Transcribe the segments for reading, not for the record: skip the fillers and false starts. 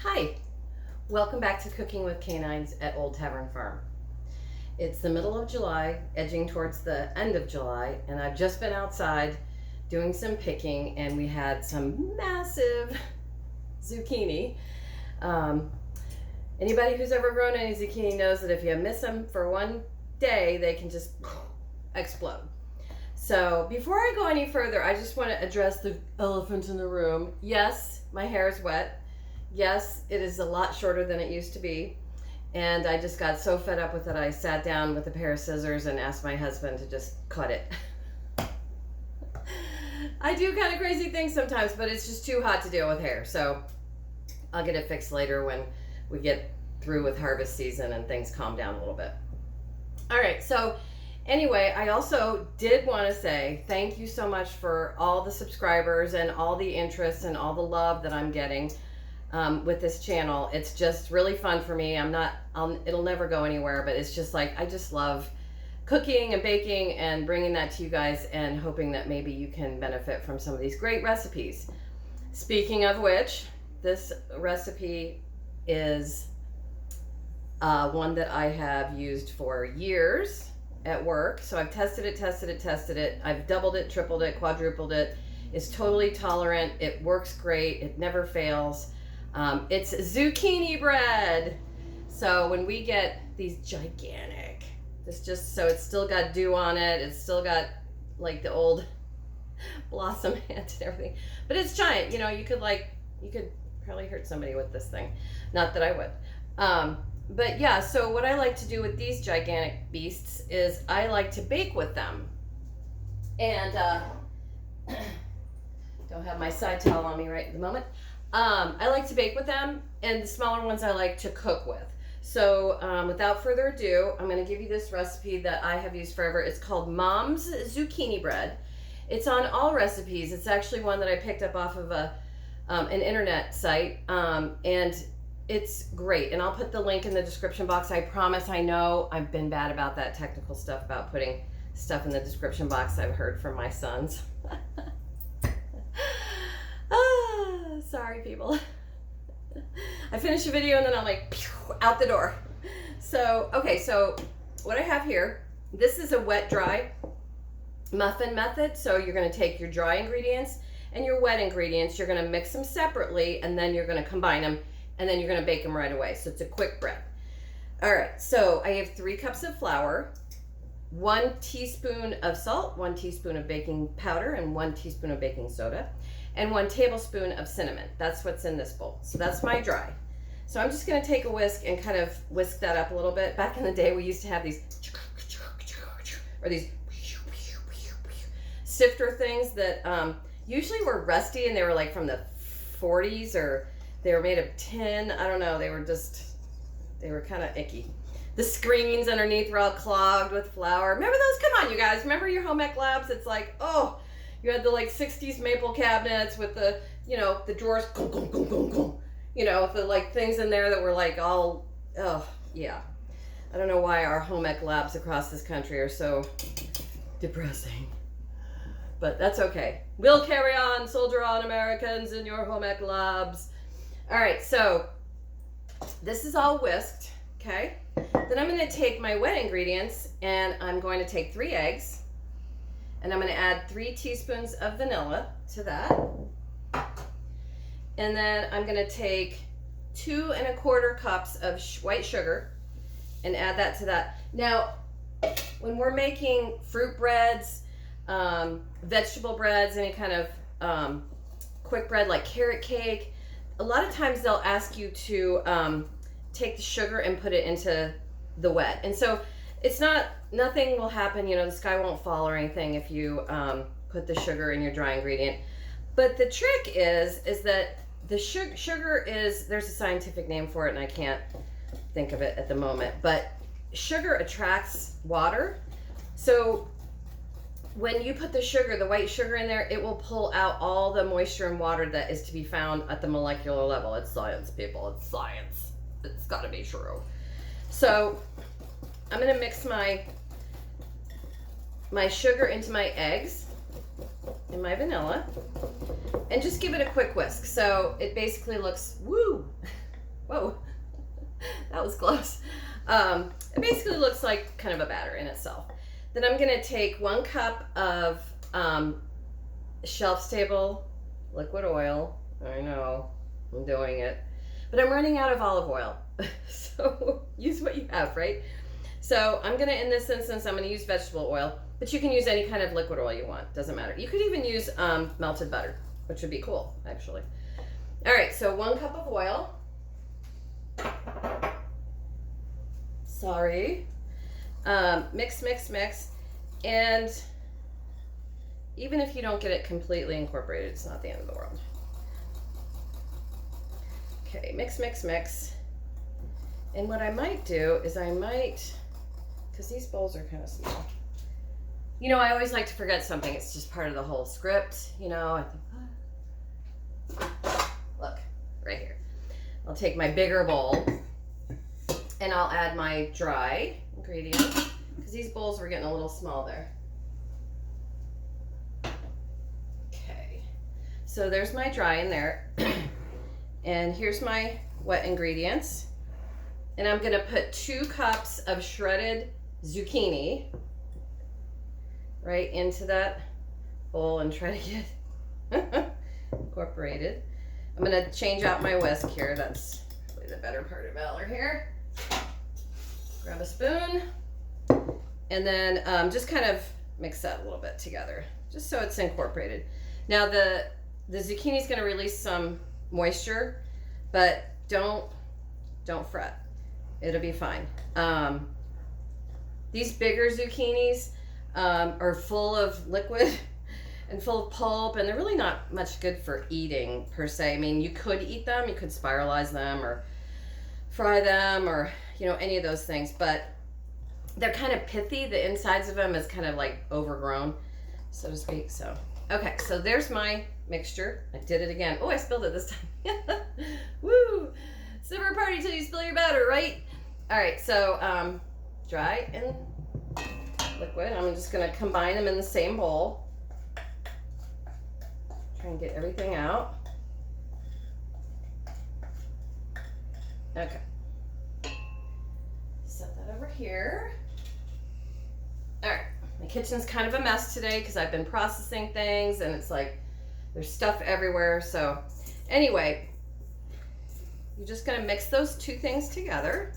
Hi, welcome back to Cooking with Canines at Old Tavern Farm. It's the middle of July, edging towards the end of July, and I've just been outside doing some picking, and we had some massive zucchini. Anybody who's ever grown any zucchini knows that if you miss them for one day, they can just explode. So before I go any further, I just want to address the elephant in the room. Yes, my hair is wet. Yes, it is a lot shorter than it used to be. And I just got so fed up with it, I sat down with a pair of scissors and asked my husband to just cut it. I do kind of crazy things sometimes, but it's just too hot to deal with hair. So I'll get it fixed later when we get through with harvest season and things calm down a little bit. All right, so anyway, I also did want to say thank you so much for all the subscribers and all the interest and all the love that I'm getting with this channel. It's just really fun for me. It'll never go anywhere, but it's just like, I just love cooking and baking and bringing that to you guys and hoping that maybe you can benefit from some of these great recipes. Speaking of which, this recipe is one that I have used for years at work. So I've tested it. I've doubled it, tripled it, quadrupled it. It's totally tolerant. It works great. It never fails. It's zucchini bread. So when we get these gigantic, so it's still got dew on it. It's still got like the old blossom hand and everything, but it's giant. You know, you could probably hurt somebody with this thing. Not that I would. But yeah, so what I like to do with these gigantic beasts is I like to bake with them. And don't have my side towel on me right at the moment. I like to bake with them, and the smaller ones I like to cook with. So without further ado, I'm going to give you this recipe that I have used forever. It's called Mom's Zucchini Bread. It's on All Recipes. It's actually one that I picked up off of an internet site, and it's great. And I'll put the link in the description box. I promise. I know I've been bad about that technical stuff about putting stuff in the description box. I've heard from my sons. Sorry, people. I finish a video and then I'm like, pew, out the door. So, okay, so what I have here, this is a wet-dry muffin method. So you're gonna take your dry ingredients and your wet ingredients, you're gonna mix them separately, and then you're gonna combine them, and then you're gonna bake them right away. So it's a quick bread. All right, so I have 3 cups of flour, 1 teaspoon of salt, 1 teaspoon of baking powder, and 1 teaspoon of baking soda, and 1 tablespoon of cinnamon. That's what's in this bowl. So that's my dry. So I'm just gonna take a whisk and kind of whisk that up a little bit. Back in the day, we used to have these, or these sifter things that usually were rusty, and they were like from the 40s, or they were made of tin. I don't know, they were kind of icky. The screens underneath were all clogged with flour. Remember those? Come on, you guys. Remember your home ec labs? It's like, oh, you had the like 60s maple cabinets with the, you know, the drawers, you know, with the like things in there that were like all, oh, yeah. I don't know why our home ec labs across this country are so depressing. But that's okay. We'll carry on, soldier on, Americans, in your home ec labs. All right, so this is all whisked, okay? Then I'm going to take my wet ingredients, and I'm going to take 3 eggs, and I'm going to add 3 teaspoons of vanilla to that. And then I'm going to take 2 1/4 cups of white sugar and add that to that. Now, when we're making fruit breads, vegetable breads, any kind of quick bread like carrot cake, a lot of times they'll ask you to take the sugar and put it into the wet. And so it's nothing will happen, you know, the sky won't fall or anything if you put the sugar in your dry ingredient. But the trick is that the sugar is, there's a scientific name for it and I can't think of it at the moment, but sugar attracts water. So when you put the sugar, the white sugar in there, it will pull out all the moisture and water that is to be found at the molecular level. It's science, people. It's science. It's got to be true. So I'm going to mix my sugar into my eggs and my vanilla and just give it a quick whisk. So it basically looks, woo, Whoa, that was close. It basically looks like kind of a batter in itself. Then I'm gonna take 1 cup of shelf-stable liquid oil. I know, I'm doing it. But I'm running out of olive oil. So use what you have, right? So I'm gonna, in this instance, I'm gonna use vegetable oil, but you can use any kind of liquid oil you want, doesn't matter. You could even use melted butter, which would be cool, actually. All right, so 1 cup of oil. Sorry. Mix, mix, mix. And even if you don't get it completely incorporated, it's not the end of the world. Okay, mix, mix, mix. And what I might do is I might, because these bowls are kind of small. You know, I always like to forget something. It's just part of the whole script, you know. I think, look, right here. I'll take my bigger bowl and I'll add my dry ingredients, because these bowls were getting a little small there. Okay, so there's my dry in there. And here's my wet ingredients. And I'm gonna put 2 cups of shredded zucchini right into that bowl and try to get incorporated. I'm gonna change out my whisk here. That's probably the better part of Valor here. Grab a spoon and then just kind of mix that a little bit together, just so it's incorporated. Now the zucchini is gonna release some moisture, but don't fret. It'll be fine. These bigger zucchinis are full of liquid and full of pulp, and they're really not much good for eating per se. I mean, you could eat them, you could spiralize them or fry them, or you know, any of those things, but they're kind of pithy. The insides of them is kind of like overgrown, so to speak. So okay, so there's my mixture. I did it again. Oh, I spilled it this time. Woo! It's never a party till you spill your batter, right? All right, so dry and liquid. I'm just gonna combine them in the same bowl. Try and get everything out. Okay. Set that over here. All right, my kitchen's kind of a mess today because I've been processing things and it's like there's stuff everywhere. So anyway, you're just gonna mix those 2 things together.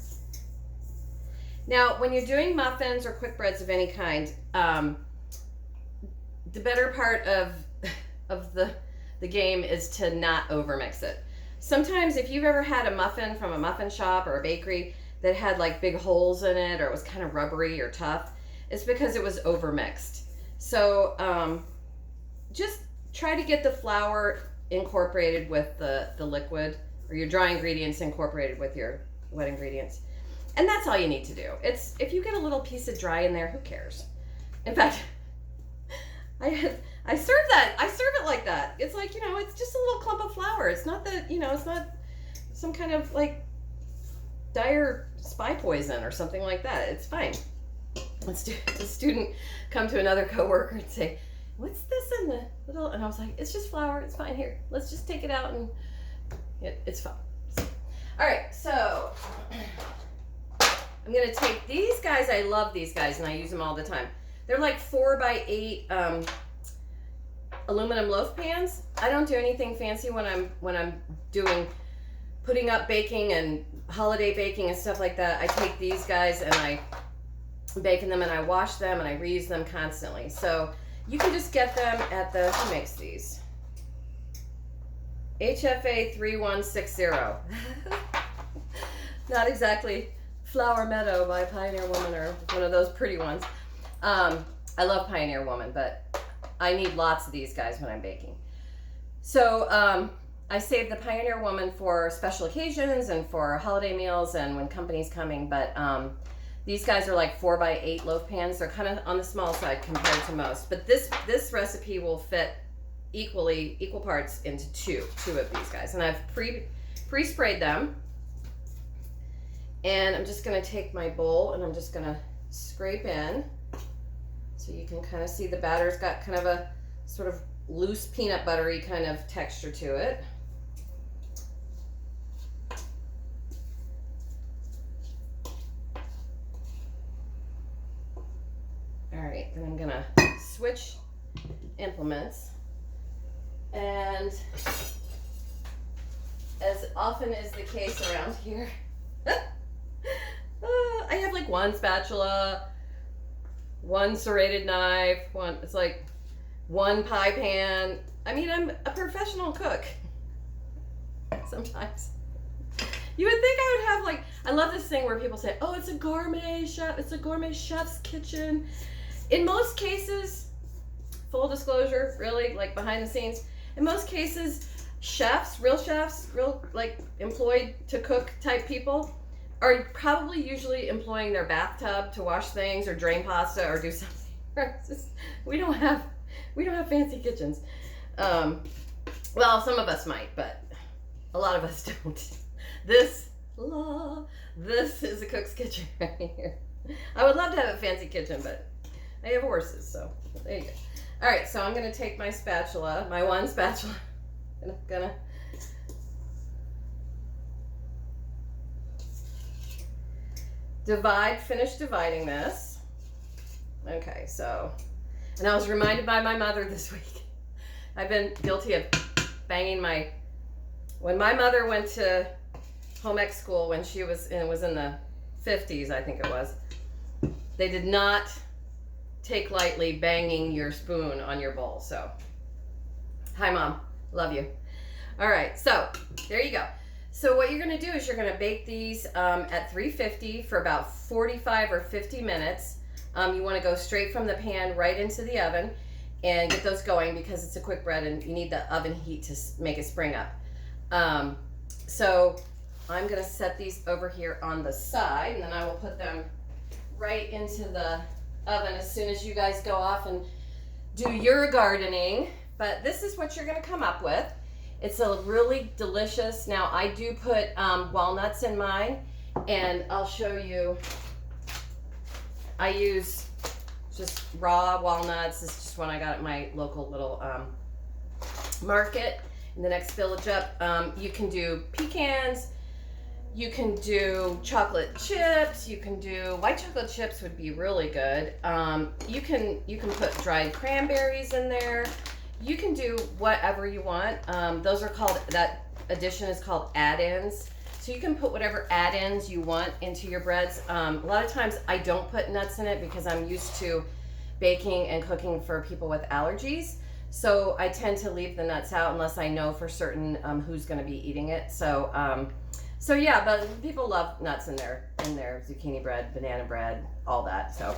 Now, when you're doing muffins or quick breads of any kind, the better part of the game is to not overmix it. Sometimes if you've ever had a muffin from a muffin shop or a bakery that had like big holes in it, or it was kind of rubbery or tough, it's because it was overmixed. So just try to get the flour incorporated with the liquid, or your dry ingredients incorporated with your wet ingredients. And that's all you need to do. It's, if you get a little piece of dry in there, who cares? In fact, I serve it like that. It's like, you know, it's just a little clump of flour. It's not that, you know, it's not some kind of like dire spy poison or something like that. It's fine. A student come to another coworker and say, "What's this in the little?" And I was like, "It's just flour. It's fine. Here, let's just take it out and it's fine." So, all right, so I'm gonna take these guys. I love these guys and I use them all the time. They're like 4x8 aluminum loaf pans. I don't do anything fancy when I'm putting up baking and holiday baking and stuff like that. I take these guys and I bake in them and I wash them and I reuse them constantly. So you can just get them at the, who makes these? HFA 3160. Not exactly Flower Meadow by Pioneer Woman or one of those pretty ones. I love Pioneer Woman, but I need lots of these guys when I'm baking. So I save the Pioneer Woman for special occasions and for holiday meals and when company's coming, but these guys are like 4x8 loaf pans. They're kind of on the small side compared to most, but this recipe will fit equal parts into two of these guys. And I've pre-sprayed them. And I'm just gonna take my bowl and I'm just gonna scrape in. So you can kind of see the batter's got kind of a sort of loose peanut buttery kind of texture to it. then I'm gonna switch implements. And as often is the case around here, I have like one spatula, one serrated knife, it's like one pie pan. I mean, I'm a professional cook. Sometimes. You would think I would have like, I love this thing where people say, oh, it's a gourmet chef, it's a gourmet chef's kitchen. In most cases, full disclosure, really, like behind the scenes, in most cases, chefs, real like employed to cook type people are probably usually employing their bathtub to wash things or drain pasta or do something. We don't have fancy kitchens. Well, some of us might, but a lot of us don't. This is a cook's kitchen right here. I would love to have a fancy kitchen, but I have horses, so there you go. All right, so I'm gonna take my spatula, my one spatula, and I'm gonna finish dividing this. Okay, so, and I was reminded by my mother this week. I've been guilty of banging when my mother went to home ec school when she was in the 50s, I think it was, they did not take lightly banging your spoon on your bowl. So, hi Mom, love you. All right, so there you go. So what you're gonna do is you're gonna bake these at 350 for about 45 or 50 minutes. You wanna go straight from the pan right into the oven and get those going because it's a quick bread and you need the oven heat to make it spring up. So I'm gonna set these over here on the side and then I will put them right into the oven as soon as you guys go off and do your gardening. But this is what you're gonna come up with. It's a really delicious, now I do put walnuts in mine and I'll show you. I use just raw walnuts. This is just one I got at my local little market in the next village up. You can do pecans, you can do chocolate chips, you can do white chocolate chips would be really good. You can put dried cranberries in there. You can do whatever you want. Those are called, that addition is called add-ins. So you can put whatever add-ins you want into your breads. A lot of times I don't put nuts in it because I'm used to baking and cooking for people with allergies. So I tend to leave the nuts out unless I know for certain who's gonna be eating it. So yeah, but people love nuts in their zucchini bread, banana bread, all that. So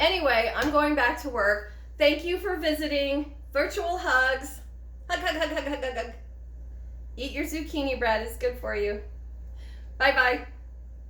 anyway, I'm going back to work. Thank you for visiting. Virtual hugs. Hug, hug, hug, hug, hug, hug, hug. Eat your zucchini bread. It's good for you. Bye-bye.